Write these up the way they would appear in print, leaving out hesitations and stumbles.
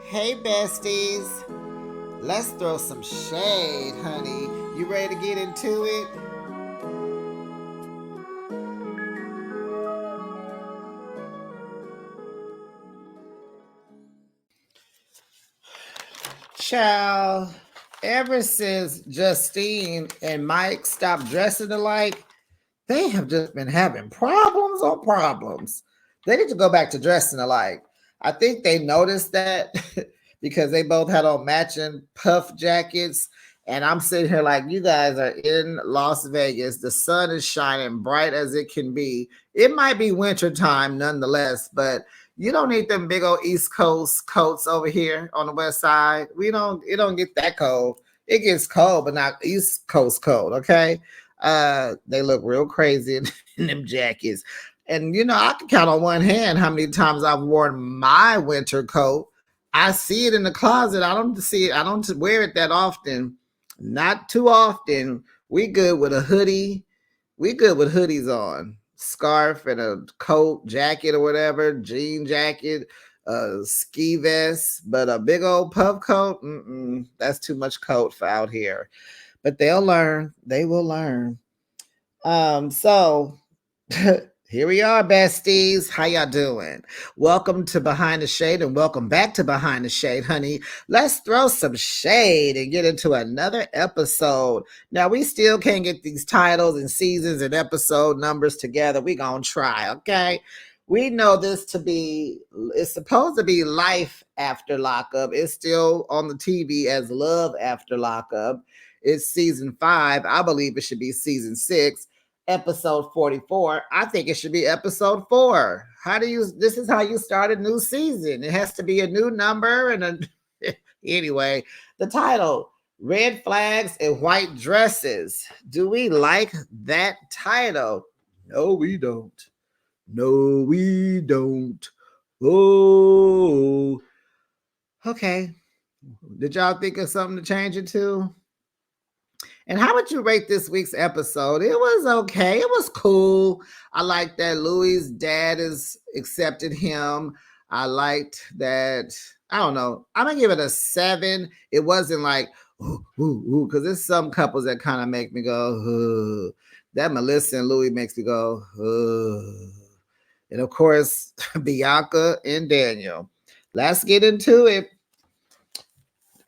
Hey, besties. Let's throw some shade, honey. You ready to get into it? Child, ever since Justine and Mike stopped dressing alike, they have just been having problems on problems. They need to go back to dressing alike. I think they noticed that because they both had on matching puff jackets. And I'm sitting here like, you guys are in Las Vegas. The sun is shining bright as it can be. It might be winter time nonetheless, but you don't need them big old East Coast coats over here on the West Side. It don't get that cold. It gets cold, but not East Coast cold, okay? They look real crazy in them jackets. And I can count on one hand how many times I've worn my winter coat. I see it in the closet. I don't see it. I don't wear it that often. Not too often. We good with a hoodie. We good with hoodies on, scarf and a coat, jacket or whatever, jean jacket, ski vest, but a big old puff coat. That's too much coat for out here. But they'll learn. They will learn. So here we are, besties. How y'all doing? Welcome to Behind the Shade and welcome back to Behind the Shade, honey. Let's throw some shade and get into another episode. Now, we still can't get these titles and seasons and episode numbers together. We gonna try, okay? We know this to be, it's supposed to be Life After Lockup. It's still on the TV as Love After Lockup. It's season 5. I believe it should be season 6. Episode 44. I think it should be episode 4. This is how you start a new season. It has to be a new number anyway, the title, Red Flags and White Dresses. Do we like that title? No, we don't. No, we don't. Oh, okay. Did y'all think of something to change it to? And how would you rate this week's episode? It was okay. It was cool. I liked that Louis' dad has accepted him. I liked that. I don't know. I'm gonna give it a 7. It wasn't like because there's some couples that kind of make me go, ooh. That Melissa and Louis makes me go, ooh. And of course, Bianca and Daniel. Let's get into it.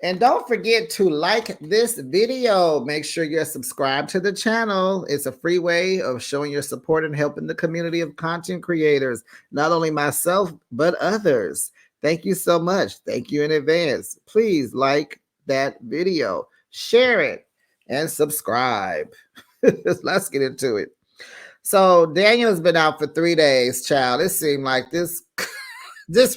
And don't forget to like this video. Make sure you're subscribed to the channel. It's a free way of showing your support and helping the community of content creators, not only myself, but others. Thank you so much. Thank you in advance. Please like that video, share it, and subscribe. Let's get into it. So Daniel's been out for 3 days, child. It seemed like this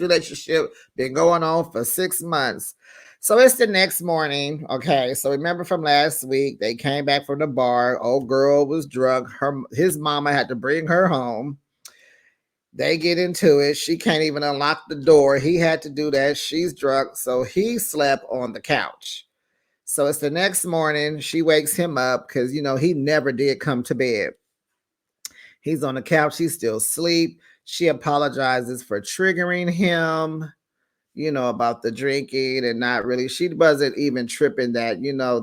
relationship been going on for 6 months. So it's the next morning. Okay. So remember from last week, they came back from the bar. Old girl was drunk. His mama had to bring her home. They get into it. She can't even unlock the door. He had to do that. She's drunk. So he slept on the couch. So it's the next morning. She wakes him up because, he never did come to bed. He's on the couch. He's still asleep. She apologizes for triggering him, about the drinking and not really, she wasn't even tripping that,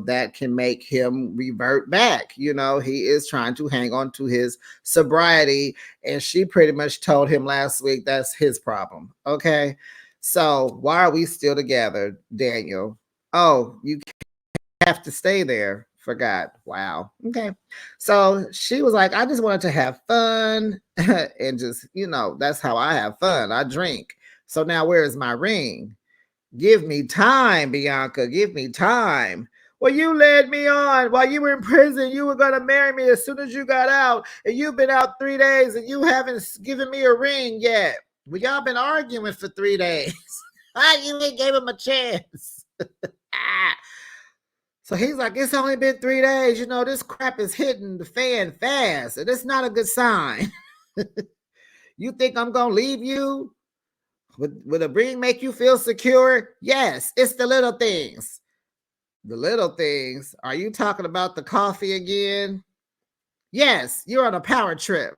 that can make him revert back. He is trying to hang on to his sobriety. And she pretty much told him last week that's his problem. Okay. So why are we still together, Daniel? Oh, you have to stay there. Forgot. Wow. Okay. So she was like, I just wanted to have fun and just, that's how I have fun. I drink. So now where is my ring? Give me time, Bianca. Give me time. Well, you led me on while you were in prison. You were going to marry me as soon as you got out. And you've been out 3 days and you haven't given me a ring yet. Well, y'all been arguing for 3 days. You ain't gave him a chance. So he's like, it's only been 3 days. This crap is hitting the fan fast. And it's not a good sign. You think I'm going to leave you? Would a ring make you feel secure? Yes, it's the little things. The little things. Are you talking about the coffee again? Yes, you're on a power trip.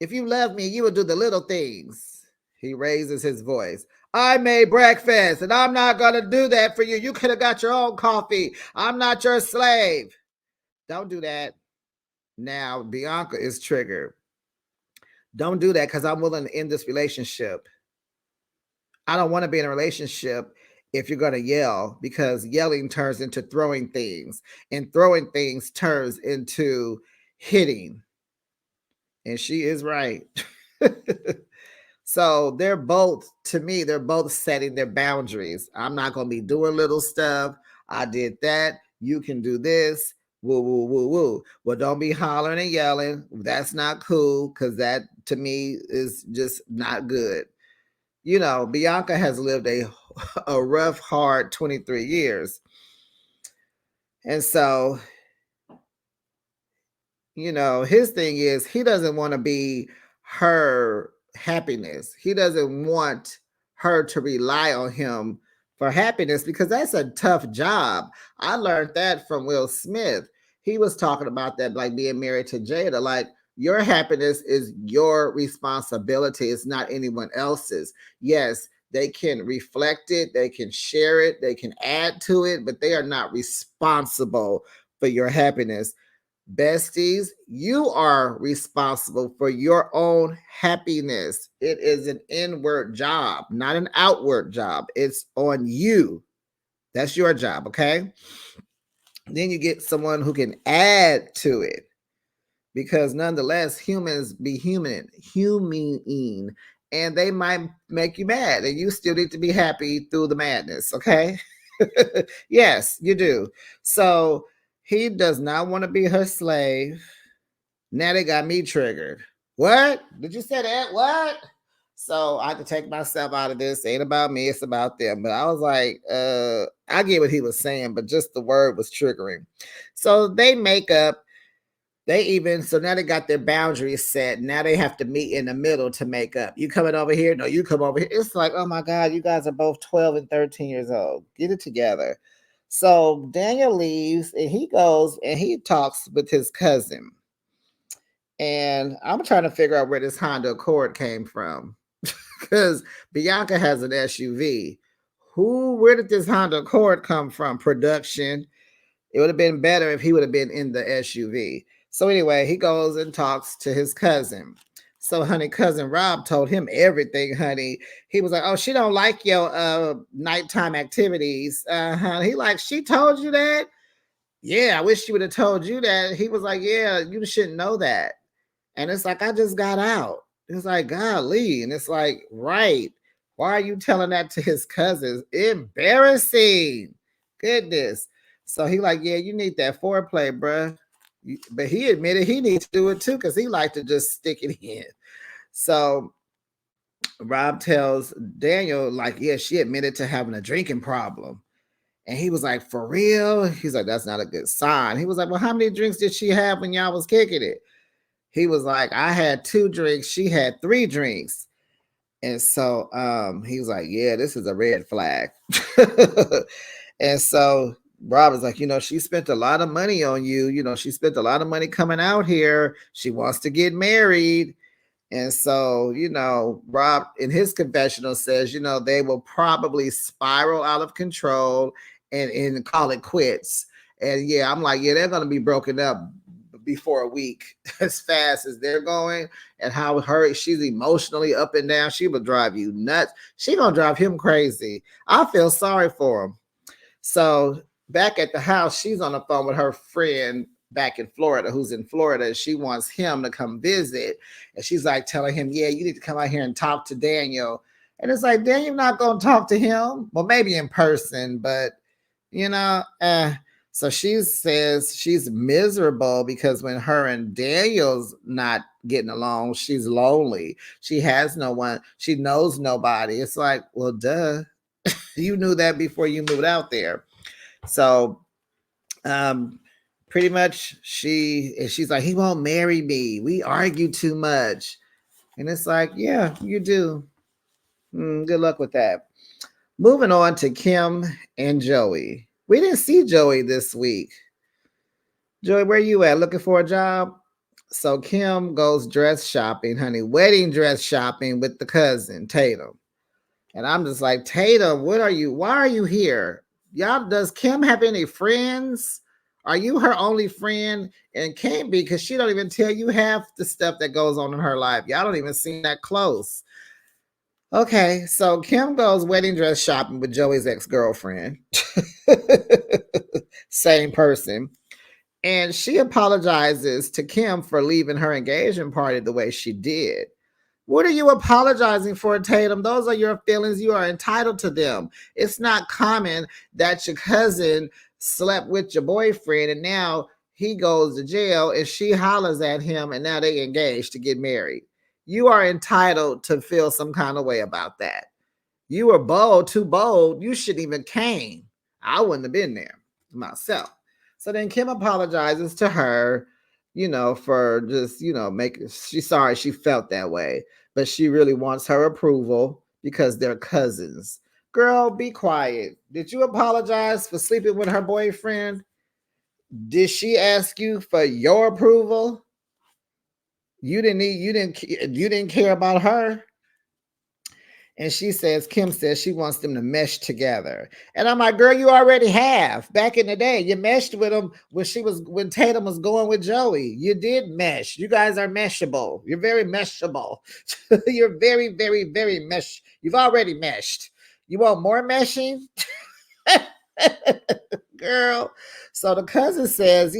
If you love me, you would do the little things. He raises his voice. I made breakfast and I'm not going to do that for you. You could have got your own coffee. I'm not your slave. Don't do that. Now, Bianca is triggered. Don't do that because I'm willing to end this relationship. I don't want to be in a relationship if you're going to yell, because yelling turns into throwing things, and throwing things turns into hitting. And she is right. So they're both, to me, they're both setting their boundaries. I'm not going to be doing little stuff. I did that. You can do this. Woo, woo, woo, woo. Well, don't be hollering and yelling. That's not cool, because that, to me, is just not good. You know, Bianca has lived a rough, hard 23 years. And so, you know, his thing is he doesn't want to be her happiness. He doesn't want her to rely on him for happiness, because that's a tough job. I learned that from Will Smith. He was talking about that, like being married to Jada. Like, your happiness is your responsibility. It's not anyone else's. Yes, they can reflect it, they can share it, they can add to it, but they are not responsible for your happiness. Besties, you are responsible for your own happiness. It is an inward job, not an outward job. It's on you. That's your job, okay? Then you get someone who can add to it, because nonetheless, humans be human, and they might make you mad, and you still need to be happy through the madness, okay? Yes, you do. So he does not want to be her slave. Now they got me triggered. What? Did you say that? What? So I had to take myself out of this. It ain't about me, it's about them. But I was like, I get what he was saying, but just the word was triggering. So they make up. So now they got their boundaries set. Now they have to meet in the middle to make up. You coming over here? No, you come over here. It's like, oh my God, you guys are both 12 and 13 years old. Get it together. So Daniel leaves and he goes and he talks with his cousin. And I'm trying to figure out where this Honda Accord came from, because Bianca has an SUV. Where did this Honda Accord come from? Production. It would have been better if he would have been in the SUV. So anyway, he goes and talks to his cousin. So, honey, cousin Rob told him everything, honey. He was like, oh, she don't like your nighttime activities. He like, she told you that? Yeah, I wish she would have told you that. He was like, yeah, you shouldn't know that. And it's like, I just got out. It's like, golly. And it's like, right. Why are you telling that to his cousins? Embarrassing. Goodness. So he like, yeah, you need that foreplay, bruh. But he admitted he needs to do it too, because he liked to just stick it in. So Rob tells Daniel, like, yeah, she admitted to having a drinking problem. And he was like, for real? He's like, that's not a good sign. He was like, well, how many drinks did she have when y'all was kicking it? He was like, I had 2 drinks. She had 3 drinks. And so he was like, yeah, this is a red flag. And so Rob was like, you know, she spent a lot of money on you. You know, she spent a lot of money coming out here. She wants to get married. And so, you know, Rob in his confessional says, you know, they will probably spiral out of control and call it quits. And yeah, I'm like, yeah, they're going to be broken up before a week, as fast as they're going, and how she's emotionally up and down. She will drive you nuts. She gonna drive him crazy. I feel sorry for him. So back at the house, she's on the phone with her friend back in Florida, who's in Florida. She wants him to come visit. And she's like telling him, yeah, you need to come out here and talk to Daniel. And it's like, Daniel not going to talk to him. Well, maybe in person, but you know, so she says she's miserable because when her and Daniel's not getting along, she's lonely. She has no one. She knows nobody. It's like, well, duh. You knew that before you moved out there. So pretty much she's like, he won't marry me. We argue too much. And it's like, yeah, you do. Good luck with that. Moving on to Kim and Joey. We didn't see Joey this week. Joey, where you at? Looking for a job? So Kim goes dress shopping, honey, wedding dress shopping with the cousin, Tatum. And I'm just like, Tatum, what are you? Why are you here? Y'all, does Kim have any friends? Are you her only friend? And can't be, because she don't even tell you half the stuff that goes on in her life. Y'all don't even seem that close. Okay, so Kim goes wedding dress shopping with Joey's ex-girlfriend. Same person. And she apologizes to Kim for leaving her engagement party the way she did. What are you apologizing for, Tatum? Those are your feelings. You are entitled to them. It's not common that your cousin slept with your boyfriend and now he goes to jail and she hollers at him and now they engaged to get married. You are entitled to feel some kind of way about that. You were bold, too bold. You shouldn't even came. I wouldn't have been there myself. So then Kim apologizes to her, for just, making, she's sorry she felt that way, but she really wants her approval because they're cousins. Girl, be quiet. Did you apologize for sleeping with her boyfriend? Did she ask you for your approval? You didn't care about her. And Kim says she wants them to mesh together. And I'm like, girl, you already have. Back in the day, you meshed with him when Tatum was going with Joey. You did mesh. You guys are meshable. You're very meshable. You're very, very, very mesh. You've already meshed. You want more meshing? Girl. So the cousin says,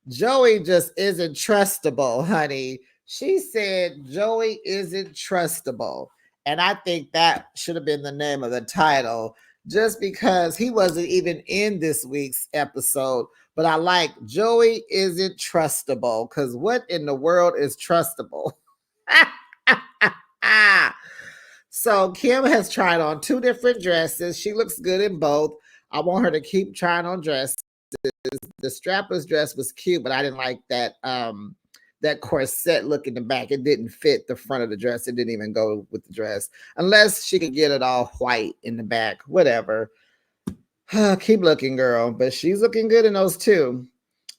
Joey just isn't trustable, honey. She said Joey isn't trustable. And I think that should have been the name of the title, just because he wasn't even in this week's episode. But I like Joey isn't trustable, because what in the world is trustable? So Kim has tried on 2 different dresses. She looks good in both. I want her to keep trying on dresses. The strapless dress was cute, but I didn't like that corset look in the back. It didn't fit the front of the dress. It didn't even go with the dress. Unless she could get it all white in the back. Whatever. Keep looking, girl. But she's looking good in those too.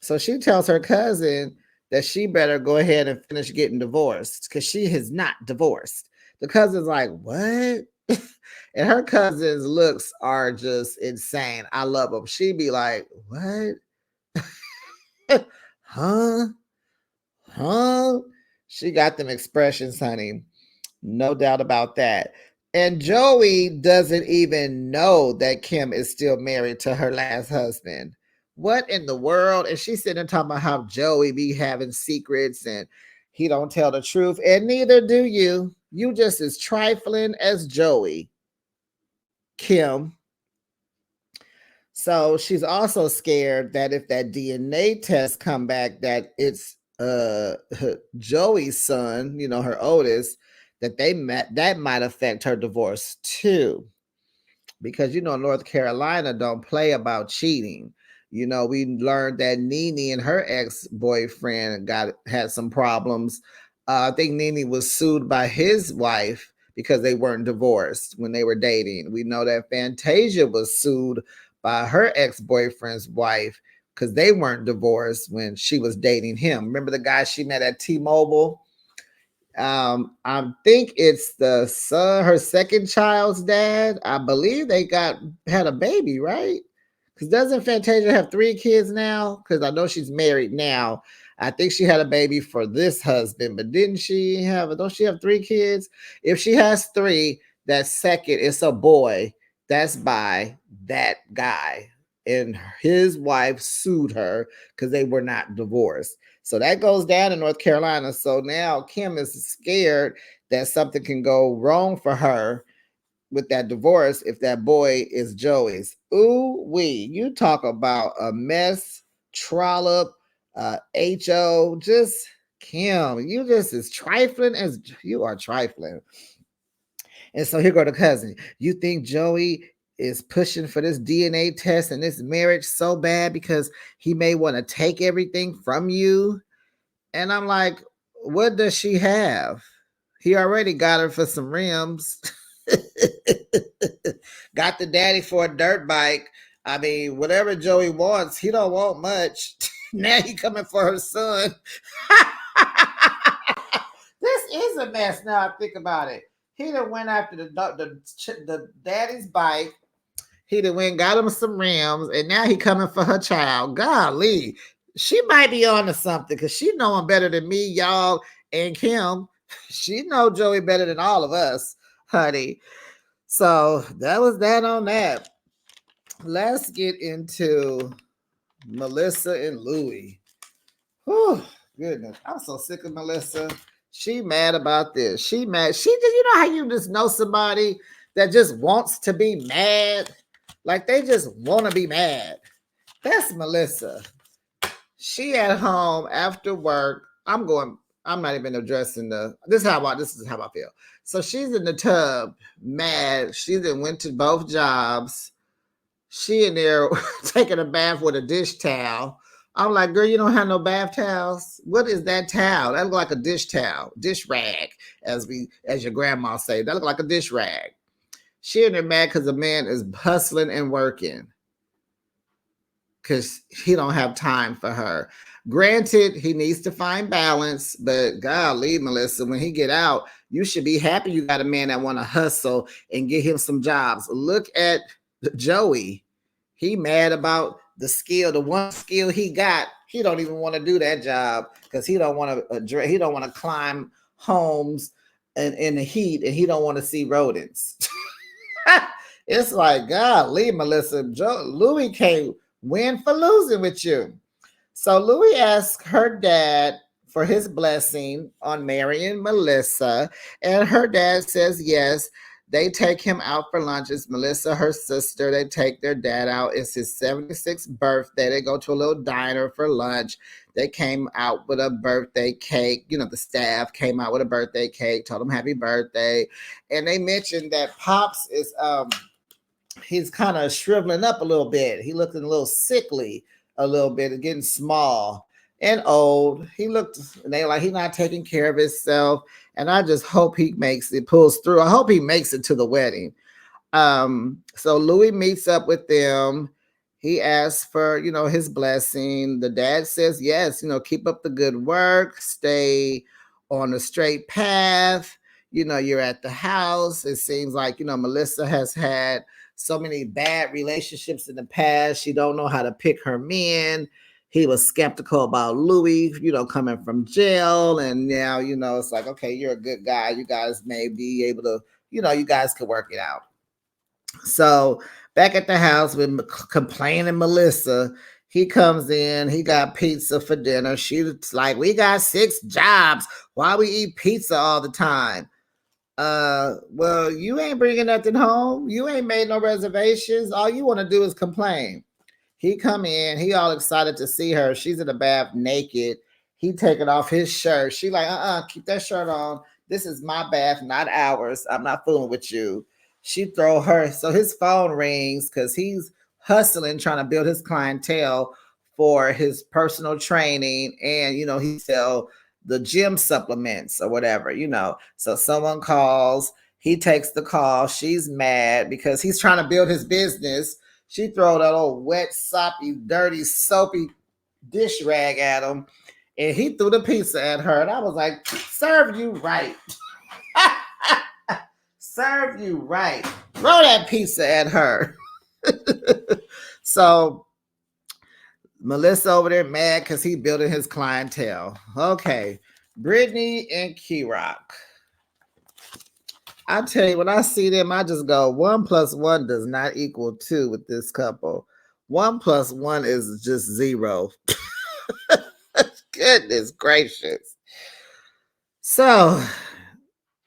So she tells her cousin that she better go ahead and finish getting divorced because she is not divorced. The cousin's like, what? And her cousin's looks are just insane. I love them. She be like, what? Huh? She got them expressions, honey. No doubt about that. And Joey doesn't even know that Kim is still married to her last husband. What in the world? And she's sitting there talking about how Joey be having secrets and he don't tell the truth. And neither do you. You just as trifling as Joey, Kim. So she's also scared that if that DNA test come back that it's Joey's son, her oldest, that might affect her divorce too. Because North Carolina don't play about cheating. We learned that Nene and her ex-boyfriend had some problems. I think Nene was sued by his wife because they weren't divorced when they were dating. We know that Fantasia was sued by her ex-boyfriend's wife because they weren't divorced when she was dating him. Remember the guy she met at T-Mobile? I think it's the son, her second child's dad. I believe they had a baby, right? Because doesn't Fantasia have 3 kids now? Because I know she's married now. I think she had a baby for this husband, but don't she have 3 kids? If she has 3, that second, it's a boy. That's by that guy. And his wife sued her because they were not divorced. So that goes down in North Carolina. So now Kim is scared that something can go wrong for her with that divorce if that boy is Joey's. Ooh wee, you talk about a mess, trollop, HO, just Kim, you just as trifling as you are trifling. And so here go the cousin. You think Joey is pushing for this DNA test and this marriage so bad because he may want to take everything from you? And I'm like, what does she have? He already got her for some rims. Got the daddy for a dirt bike. I mean, whatever Joey wants, he don't want much. Now he coming for her son. This is a mess now I think about it. He done went after the daddy's bike. He done went got him some rims, and now he coming for her child. Golly, she might be on to something because she know him better than me, y'all, and Kim. She know Joey better than all of us, honey. So that was that on that. Let's get into Melissa and Louie. Whew, goodness, I'm so sick of Melissa. She mad about this. She mad. She just, you know how you just know somebody that just wants to be mad? Like they just want to be mad. That's Melissa. She at home after work. I'm not even addressing this is how I feel. So she's in the tub, mad. She then went to both jobs. She in there taking a bath with a dish towel. I'm like, girl, you don't have no bath towels. What is that towel? That look like a dish towel, dish rag, as your grandma say. That look like a dish rag. She in there mad because the man is hustling and working because he don't have time for her. Granted, he needs to find balance, but golly, Melissa, when he get out, you should be happy you got a man that want to hustle and get him some jobs. Look at Joey. He mad about the one skill he got. He don't even want to do that job because he don't want to climb homes in the heat, and he don't want to see rodents. It's like, golly, Melissa, Louie can't win for losing with you. So Louie asked her dad for his blessing on marrying Melissa, and her dad says yes. They take him out for lunch. It's Melissa, her sister. They take their dad out. It's his 76th birthday. They go to a little diner for lunch. They came out with a birthday cake. You know, the staff came out with a birthday cake, told him happy birthday. And they mentioned that Pops is he's kind of shriveling up a little bit. He looking a little sickly a little bit, getting small and old. He looked, and they like, he's not taking care of himself. And I just hope he pulls through. I hope he makes it to the wedding. So Louis meets up with them. He asks for, his blessing. The dad says, yes, keep up the good work, stay on the straight path. You're at the house. It seems like, Melissa has had so many bad relationships in the past. She don't know how to pick her men. He was skeptical about Louis, coming from jail. And now, it's like, okay, you're a good guy. You guys may be able to, you guys can work it out. So back at the house with complaining Melissa, he comes in, he got pizza for dinner. She's like, we got 6 jobs. Why we eat pizza all the time? Well, you ain't bringing nothing home. You ain't made no reservations. All you want to do is complain. He come in, he all excited to see her. She's in the bath naked. He taking off his shirt. She like, keep that shirt on. This is my bath, not ours. I'm not fooling with you. She throw her. So his phone rings because he's hustling, trying to build his clientele for his personal training. And, he sell the gym supplements or whatever, So someone calls. He takes the call. She's mad because he's trying to build his business. She throw that old wet, soppy, dirty, soapy dish rag at him. And he threw the pizza at her. And I was like, serve you right. Serve you right. Throw that pizza at her. So Melissa over there mad because he building his clientele. Okay. Brittany and Key-Rock. I tell you, when I see them, I just go, 1 + 1 does not equal 2 with this couple. 1 + 1 is just 0. Goodness gracious. So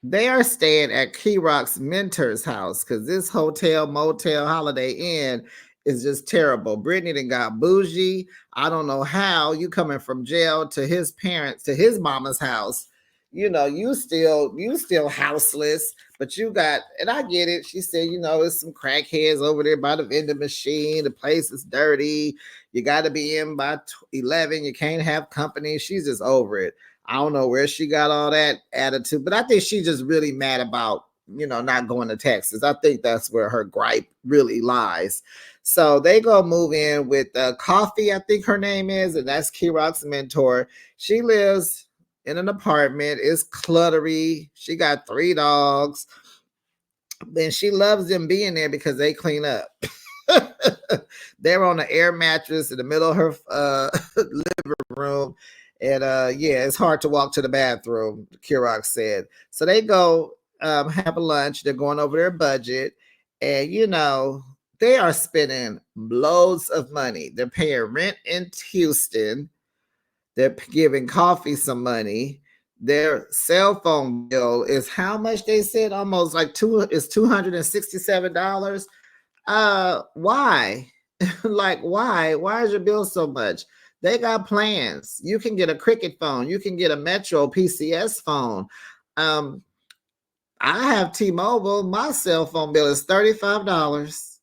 they are staying at Key-Rock's mentor's house because this hotel, motel, Holiday Inn is just terrible. Brittany done got bougie. I don't know how. You coming from jail to his parents, to his mama's house. You still houseless, but you got, and I get it. She said, it's some crackheads over there by the vending machine. The place is dirty. You got to be in by 11. You can't have company. She's just over it. I don't know where she got all that attitude, but I think she's just really mad about, not going to Texas. I think that's where her gripe really lies. So they go move in with Coffee, I think her name is, and that's Key-Rock's mentor. She lives in an apartment. It's cluttery. She got 3 dogs. And she loves them being there because they clean up. They're on an air mattress in the middle of her living room. And yeah, it's hard to walk to the bathroom, Kirok said. So they go have a lunch. They're going over their budget. And, you know, they are spending loads of money. They're paying rent in Houston. They're giving coffee some money. Their cell phone bill is how much they said? Almost like $267. Why? Like, why? Why is your bill so much? They got plans. You can get a Cricket phone. You can get a Metro PCS phone. Um, I have T-Mobile. My cell phone bill is $35.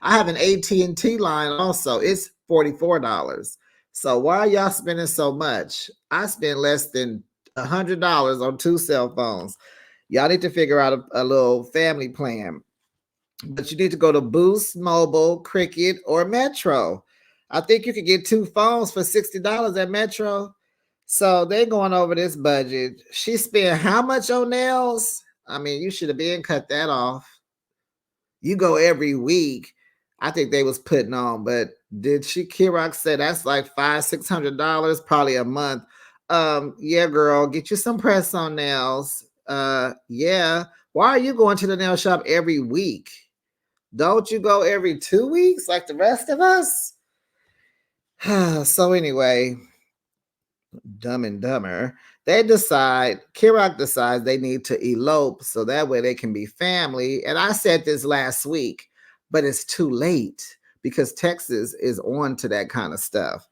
I have an AT&T line also. It's $44. So why are y'all spending so much? I spend less than $100 on 2 cell phones. Y'all need to figure out a little family plan. But you need to go to Boost Mobile, Cricket, or Metro. I think you could get 2 phones for $60 at Metro. So they're going over this budget. She spent how much on nails? I mean, you should have been cut that off. You go every week. I think they was putting on, but did she? Kirok said that's like $500-$600 probably a month. Yeah, girl, get you some press on nails. Yeah. Why are you going to the nail shop every week? Don't you go every 2 weeks like the rest of us? So anyway, Dumb and Dumber, Kirok decides they need to elope so that way they can be family. And I said this last week, but it's too late because Texas is on to that kind of stuff.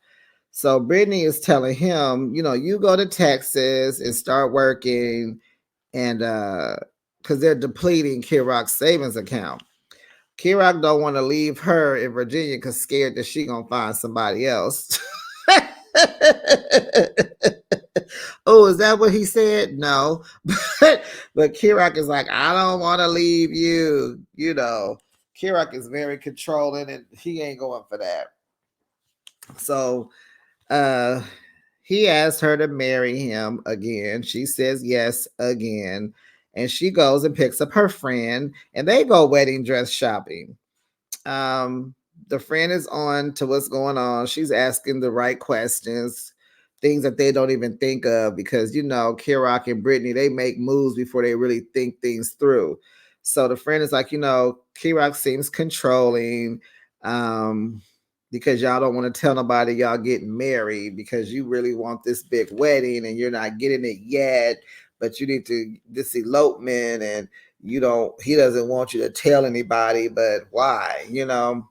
So Brittany is telling him, you know, you go to Texas and start working, and because they're depleting Kirok's savings account. Kirok don't want to leave her in Virginia because scared that she gonna find somebody else. Oh, is that what he said? No. But Kirok is like, I don't want to leave you. You know, Kirok is very controlling and he ain't going for that. So he asked her to marry him again. She says yes again. And she goes and picks up her friend and they go wedding dress shopping. The friend is on to what's going on. She's asking the right questions, things that they don't even think of because, you know, Kirok and Brittany, they make moves before they really think things through. So the friend is like, you know, Kirok seems controlling. Because y'all don't want to tell nobody y'all getting married because you really want this big wedding and you're not getting it yet, but you need to this elopement and he doesn't want you to tell anybody, but why? You know,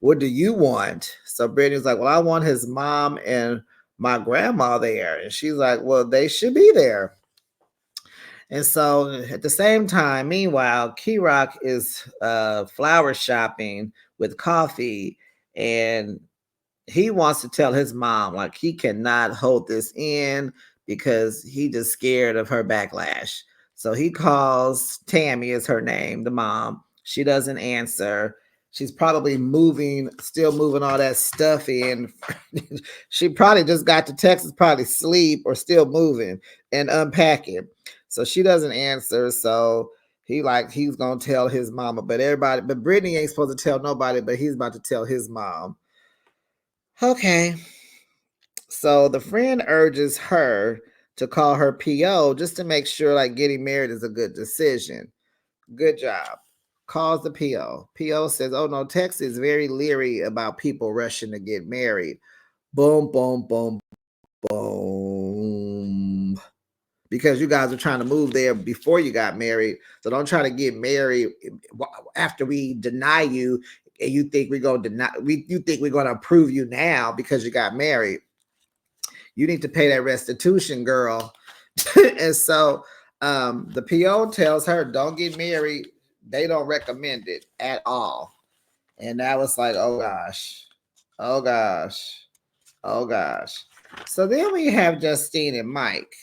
what do you want? So Brittany's like, well, I want his mom and my grandma there. And she's like, well, they should be there. And so at the same time, meanwhile, Kirok is flower shopping with coffee and he wants to tell his mom like he cannot hold this in because he just scared of her backlash. So he calls Tammy is her name, the mom. She doesn't answer. She's probably still moving all that stuff in. She probably just got to Texas, probably sleep or still moving and unpacking. So she doesn't answer. So he's gonna tell his mama, but Brittany ain't supposed to tell nobody, but he's about to tell his mom. Okay. So the friend urges her to call her PO just to make sure like getting married is a good decision. Good job. Calls the PO. PO says, oh no, Texas is very leery about people rushing to get married. Boom, boom, boom, boom. Because you guys are trying to move there before you got married. So don't try to get married after we deny you and you think we're going to approve you now because you got married. You need to pay that restitution, girl. And so the PO tells her, don't get married. They don't recommend it at all. And that was like, oh gosh, oh gosh, oh gosh. So then we have Justine and Mike.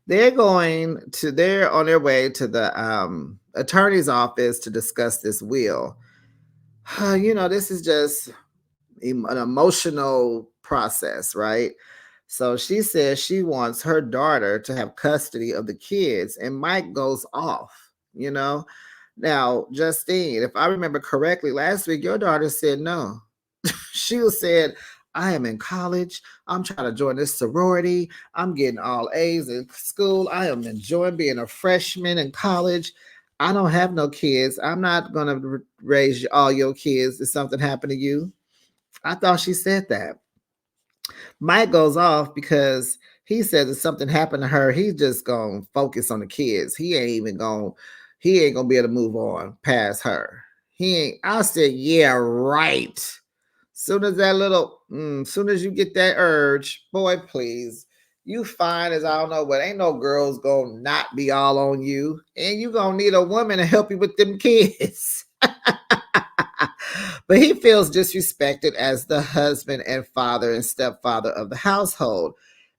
They're on their way to the attorney's office to discuss this will. You know, this is just an emotional process, right? So she says she wants her daughter to have custody of the kids, and Mike goes off. you know. Now, Justine, if I remember correctly, last week your daughter said no. She said, I am in college. I'm trying to join this sorority. I'm getting all A's in school. I am enjoying being a freshman in college. I don't have no kids. I'm not going to raise all your kids if something happened to you. I thought she said that. Mike goes off because he says if something happened to her, he's just gonna focus on the kids. He ain't gonna be able to move on past her. He ain't. I said, yeah, right. Soon as that soon as you get that urge, boy, please. You fine as I don't know what. Ain't no girls gonna not be all on you, and you gonna need a woman to help you with them kids. But he feels disrespected as the husband and father and stepfather of the household.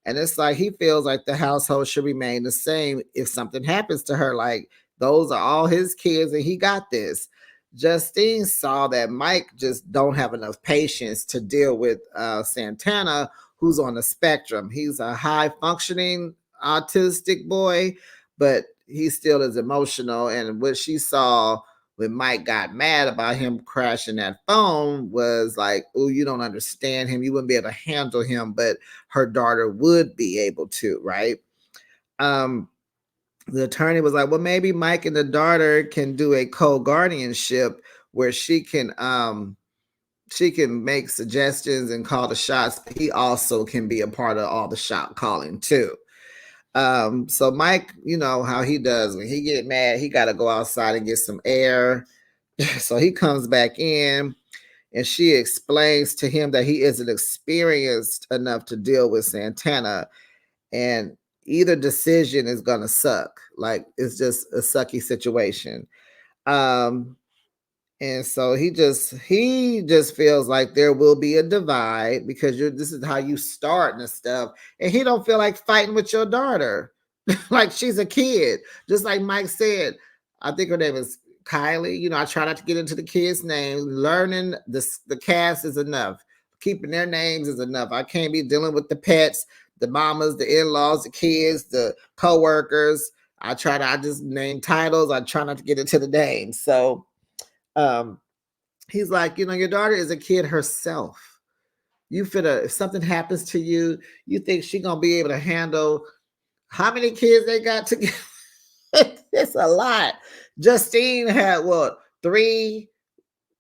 And it's like he feels like the household should remain the same if something happens to her. Like those are all his kids and he got this. Justine saw that Mike just don't have enough patience to deal with Santana, who's on the spectrum. He's a high functioning autistic boy, but he still is emotional. And what she saw when Mike got mad about him crashing that phone was like, oh, you don't understand him. You wouldn't be able to handle him, but her daughter would be able to, right? The attorney was like, well, maybe Mike and the daughter can do a co-guardianship where she can make suggestions and call the shots, but he also can be a part of all the shot calling too. So Mike, you know how he does when he get mad, he got to go outside and get some air. So he comes back in and she explains to him that he isn't experienced enough to deal with Santana and either decision is going to suck. Like it's just a sucky situation. Um, and so he just feels like there will be a divide because this is how you start and stuff. And he don't feel like fighting with your daughter. Like she's a kid. Just like Mike said, I think her name is Kylie. You know, I try not to get into the kids' names. Learning the cast is enough. Keeping their names is enough. I can't be dealing with the pets, the mamas, the in-laws, the kids, the co-workers. I just name titles. I try not to get into the names. So he's like, you know, your daughter is a kid herself. You if something happens to you, you think she gonna be able to handle how many kids they got together? It's a lot. Justine had what 3,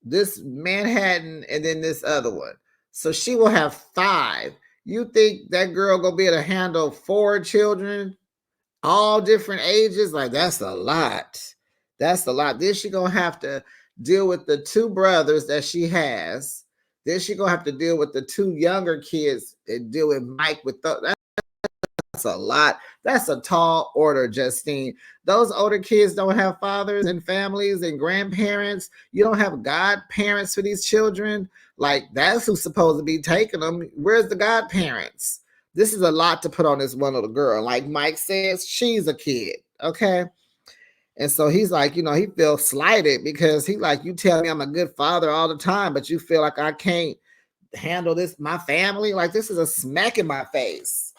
this Manhattan, and then this other one. So she will have 5. You think that girl gonna be able to handle 4 children, all different ages? Like that's a lot. That's a lot. Then she gonna have to deal with the 2 brothers that she has. Then she gonna have to deal with the 2 younger kids and deal with Mike with that's a lot. That's a tall order, Justine. Those older kids don't have fathers and families and grandparents. You don't have godparents for these children. Like that's who's supposed to be taking them. Where's the godparents? This is a lot to put on this one little girl. Like Mike says, she's a kid. Okay. And so he's like, you know, he feels slighted because he like, you tell me I'm a good father all the time, but you feel like I can't handle this, my family. Like this is a smack in my face.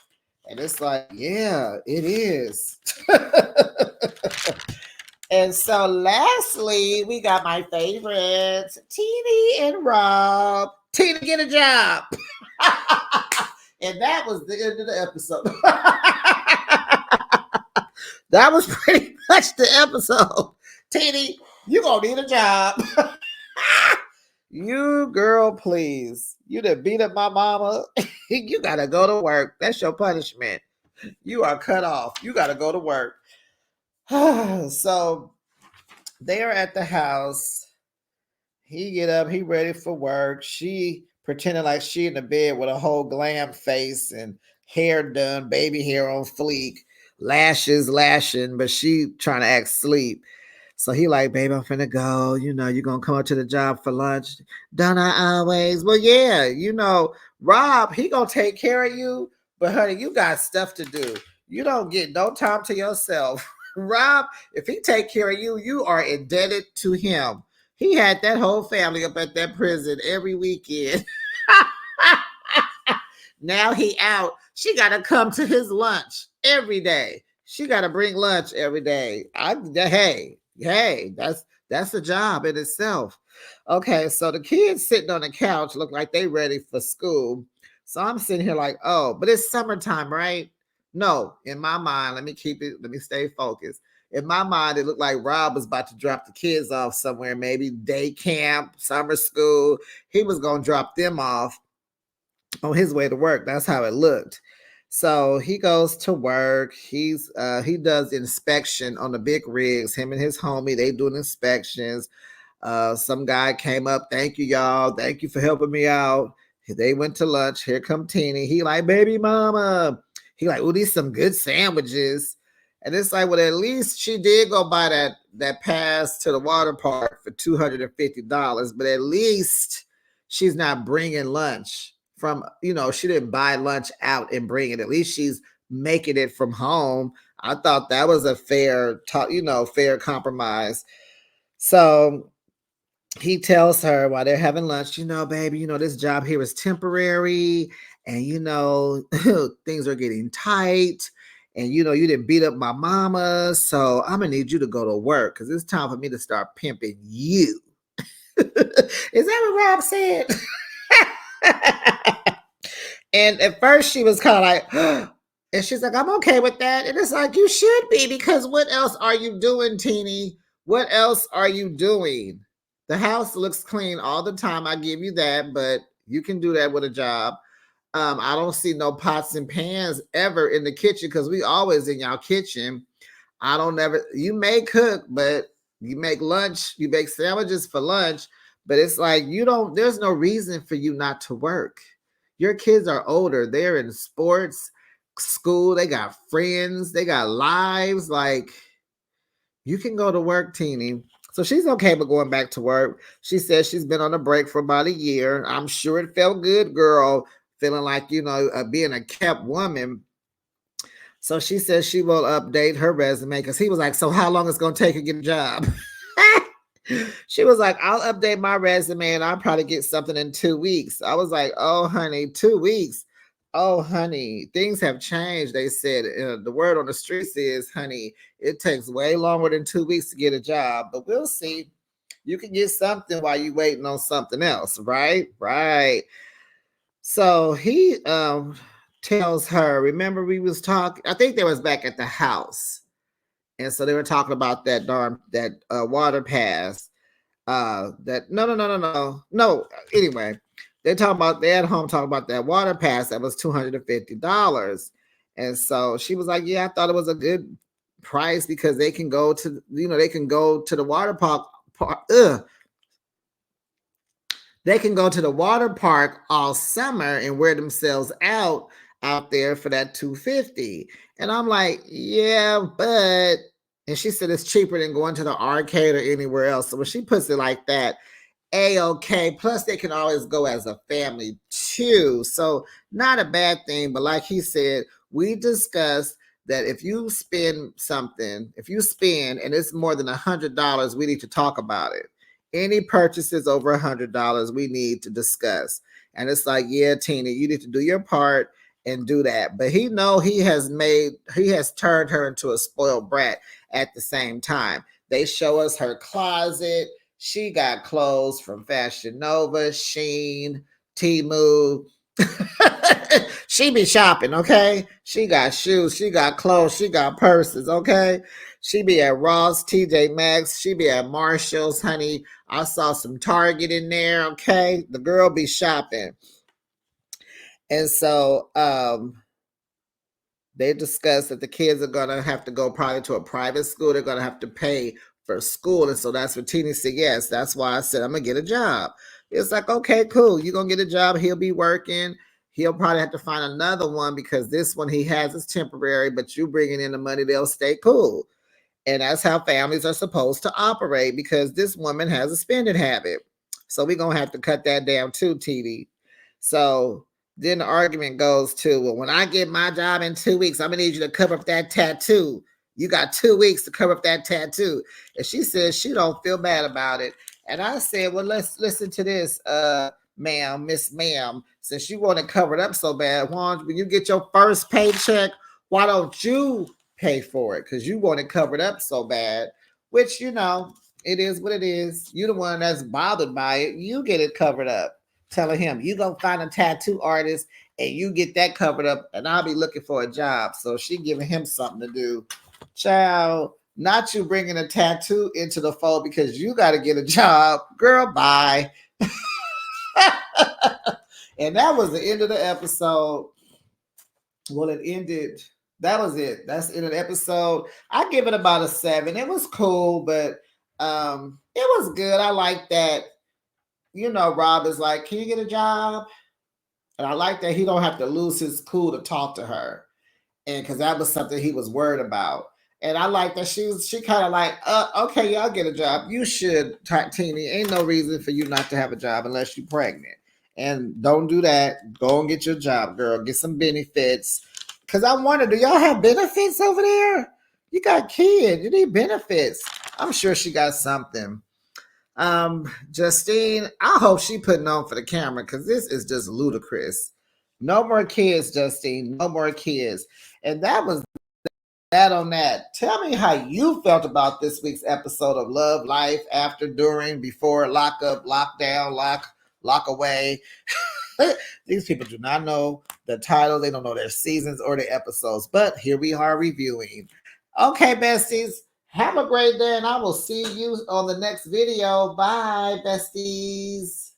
And it's like, yeah, it is. And so lastly, we got my favorites, Teeny and Rob. Tina, get a job. And that was the end of the episode. That was pretty much the episode. Teeny, you gonna need a job. You girl, please. You done beat up my mama. You gotta go to work. That's your punishment. You are cut off. You gotta go to work. So they are at the house. He get up, he ready for work. She pretending like she in the bed with a whole glam face and hair done, baby hair on fleek, lashes lashing, but she trying to act sleep. So he like, babe, I'm finna go. You know, you gonna come up to the job for lunch. Don't I always? Well, yeah, you know, Rob, he gonna take care of you, but honey, you got stuff to do. You don't get no time to yourself. Rob, if he take care of you, you are indebted to him. He had that whole family up at that prison every weekend. Now he out. She got to come to his lunch every day. She got to bring lunch every day. Hey, Hey, that's a job in itself. Okay, so the kids sitting on the couch look like they ready for school. So I'm sitting here like, oh, but it's summertime, right? No, in my mind, let me stay focused. In my mind, it looked like Rob was about to drop the kids off somewhere, maybe day camp, summer school. He was gonna drop them off on his way to work. That's how it looked. So he goes to work. He does inspection on the big rigs. Him and his homie, they doing inspections. Some guy came up, thank you, y'all. Thank you for helping me out. They went to lunch. Here come Teeny. He like, baby mama. He like, oh, these some good sandwiches. And it's like, well, at least she did go buy that pass to the water park for $250, but at least she's not bringing lunch from, she didn't buy lunch out and bring it. At least she's making it from home. I thought that was a fair fair compromise. So he tells her while they're having lunch, baby, this job here is temporary, and things are getting tight, and you didn't beat up my mama, so I'm gonna need you to go to work because it's time for me to start pimping you. Is that what Rob said? And at first she was kind of like, and she's like, I'm okay with that. And it's like, you should be, because what else are you doing, Teeny? What else are you doing? The house looks clean all the time. I give you that, but you can do that with a job. I don't see no pots and pans ever in the kitchen because we always in y'all kitchen. You may cook, but you make lunch, you make sandwiches for lunch, but it's like there's no reason for you not to work. Your kids are older. They're in sports, school, they got friends, they got lives. Like, you can go to work, Teeny. So she's okay with going back to work. She says she's been on a break for about a year. I'm sure it felt good, girl, feeling like, being a kept woman. So she says she will update her resume because he was like, so how long is it going to take to get a job? She was like, I'll update my resume and I'll probably get something in 2 weeks. I was like, oh, honey, 2 weeks. Oh, honey, things have changed. They said the word on the streets is, honey, it takes way longer than 2 weeks to get a job, but we'll see. You can get something while you're waiting on something else, right? Right. So he tells her, remember we was talking, I think they was back at the house. And so they were talking about that water pass. No. Anyway, they at home talking about that water pass that was $250. And so she was like, yeah, I thought it was a good price because they can go to the water park. They can go to the water park all summer and wear themselves out there for that $250. And I'm like, yeah, but, and she said it's cheaper than going to the arcade or anywhere else. So when she puts it like that, A-okay. Plus they can always go as a family too. So not a bad thing. But like he said, we discussed that if you spend and it's more than $100, we need to talk about it. Any purchases over $100, we need to discuss. And it's like, yeah, Tina, you need to do your part and do that. But he has turned her into a spoiled brat at the same time. They show us her closet. She got clothes from Fashion Nova, Shein, Temu. She be shopping, okay? She got shoes, she got clothes, she got purses, okay? She be at Ross, TJ Maxx, she be at Marshall's, honey. I saw some Target in there, okay? The girl be shopping. And so they discussed that the kids are going to have to go probably to a private school. They're going to have to pay for school. And so that's what Teeny said, yes. That's why I said, I'm going to get a job. It's like, okay, cool. You're going to get a job. He'll be working. He'll probably have to find another one because this one he has is temporary, but you bringing in the money, they'll stay cool. And that's how families are supposed to operate because this woman has a spending habit. So we're going to have to cut that down too, TV. So then the argument goes to, well, when I get my job in 2 weeks, I'm going to need you to cover up that tattoo. You got 2 weeks to cover up that tattoo. And she says she don't feel bad about it. And I said, well, let's listen to this, ma'am, Miss Ma'am. Since you want to cover it up so bad, when you get your first paycheck, why don't you pay for it? Because you want it covered up so bad. which, you know, it is what it is. You the one that's bothered by it. You get it covered up. Telling him, you go find a tattoo artist and you get that covered up, and I'll be looking for a job. So she giving him something to do. Child, not you bringing a tattoo into the fold because you got to get a job. Girl, bye. And that was the end of the episode. Well, it ended. That was it. That's in an episode. I give it about a 7. It was cool, but it was good. I like that. You know, Rob is like, can you get a job? And I like that he don't have to lose his cool to talk to her. And because that was something he was worried about. And I like that she kind of like, okay, y'all get a job. You should, Teeny. Ain't no reason for you not to have a job unless you're pregnant. And don't do that. Go and get your job, girl. Get some benefits. Because I wonder, do y'all have benefits over there? You got kids. You need benefits. I'm sure she got something. Justine, I hope she putting on for the camera because this is just ludicrous. No more kids, Justine. No more kids. And that was that on that. Tell me how you felt about this week's episode of Love, Life, After, During, Before, Lockup, Lockdown, Lock Away. These people do not know the title. They don't know their seasons or their episodes. But here we are reviewing. Okay, besties. Have a great day, and I will see you on the next video. Bye, besties.